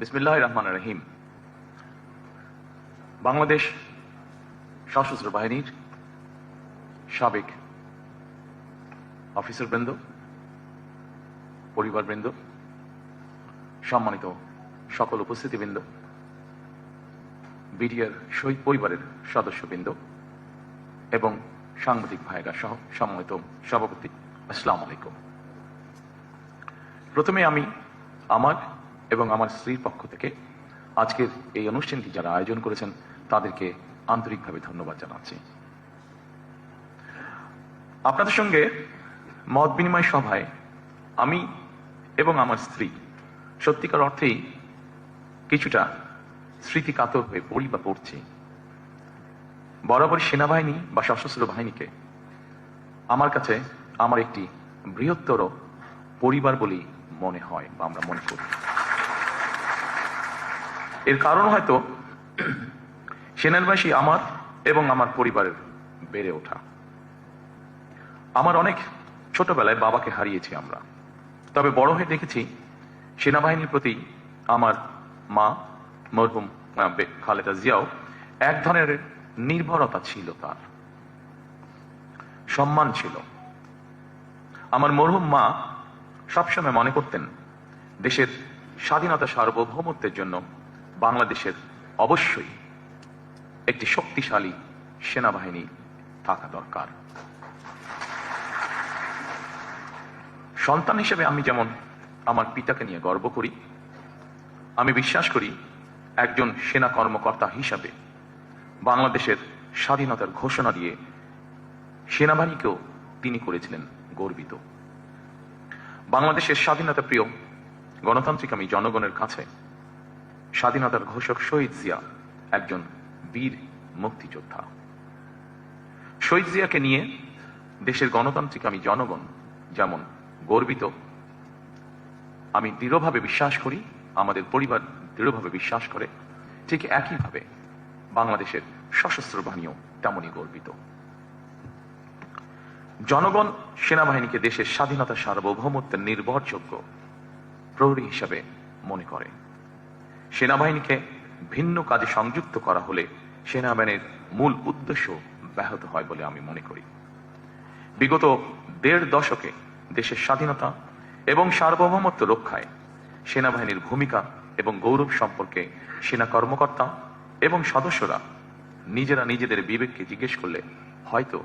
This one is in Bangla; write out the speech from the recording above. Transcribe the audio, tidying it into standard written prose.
বিসমিল্লাহির রহমানির রহিম। বাংলাদেশ সশস্ত্র বাহিনীর সাবেক অফিসারবৃন্দ, পরিবারবৃন্দ, সম্মানিত সকল উপস্থিতিবৃন্দ, বিডিআর শহীদ পরিবারের সদস্যবৃন্দ এবং সাংবাদিক ভাইরা সহ সম্মানিত সভাপতি, আসসালামু আলাইকুম। প্রথমে আমি আমার এবং আমার স্ত্রীর পক্ষ থেকে আজকের এই অনুষ্ঠানটি যারা আয়োজন করেছেন তাদেরকে আন্তরিকভাবে ধন্যবাদ জানাচ্ছি। আপনাদের সঙ্গে মত বিনিময় সভায় আমি এবং আমার স্ত্রী সত্যিকার অর্থেই কিছুটা স্মৃতিকাতর হয়ে পড়ি বা পড়ছি। বরাবর সেনাবাহিনী বা সশস্ত্র বাহিনীকে আমার কাছে আমার একটি বৃহত্তর পরিবার বলেই মনে হয় বা আমরা মনে করি। এর কারণ হয়তো সেনাবাসী আমার এবং আমার পরিবারের বেড়ে ওঠা। আমার অনেক ছোটবেলায় বাবাকে হারিয়েছি আমরা, তবে বড় হয়ে দেখেছি সেনাবাহিনীর প্রতি আমার মা মরহুম খালেদা জিয়াও এক ধরনের নির্ভরতা ছিল, তার সম্মান ছিল। আমার মরহুম মা সবসময় মনে করতেন দেশের স্বাধীনতা সার্বভৌমত্বের জন্য বাংলাদেশের অবশ্যই একটি শক্তিশালী সেনাবাহিনী থাকা দরকার। সন্তান হিসেবে আমি যেমন আমার পিতাকে নিয়ে গর্ব করি, আমি বিশ্বাস করি একজন সেনা কর্মকর্তা হিসাবে বাংলাদেশের স্বাধীনতার ঘোষণা দিয়ে সেনাবাহিনীকেও তিনি করেছিলেন গর্বিত। বাংলাদেশের স্বাধীনতা প্রিয় গণতান্ত্রিক আমি জনগণের কাছে স্বাধীনতার ঘোষক শহীদ জিয়া একজন বীর মুক্তিযোদ্ধা। শহীদ জিয়াকে নিয়ে দেশের গণতান্ত্রিক আমি জনগণ যেমন গর্বিত, আমি দৃঢ়ভাবে বিশ্বাস করি, আমাদের পরিবার দৃঢ়ভাবে বিশ্বাস করে, ঠিক একইভাবে বাংলাদেশের সশস্ত্র বাহিনীও তেমনই গর্বিত। জনগণ সেনাবাহিনীকে দেশের স্বাধীনতা সার্বভৌমত্বের নির্ভরযোগ্য প্রহরী হিসাবে মনে করে। সেনাবাহিনীকে ভিন্ন কাজে সংযুক্ত করা হলে সেনাবাহিনীর মূল উদ্দেশ্য ব্যাহত হয় বলে আমি মনে করি। বিগত ১.৫ দশকে দেশের স্বাধীনতা এবং সার্বভৌমত্ব রক্ষায় সেনাবাহিনীর ভূমিকা এবং গৌরব সম্পর্কে সেনা কর্মকর্তা এবং সদস্যরা নিজেরা নিজেদের বিবেককে জিজ্ঞেস করলে হয়তো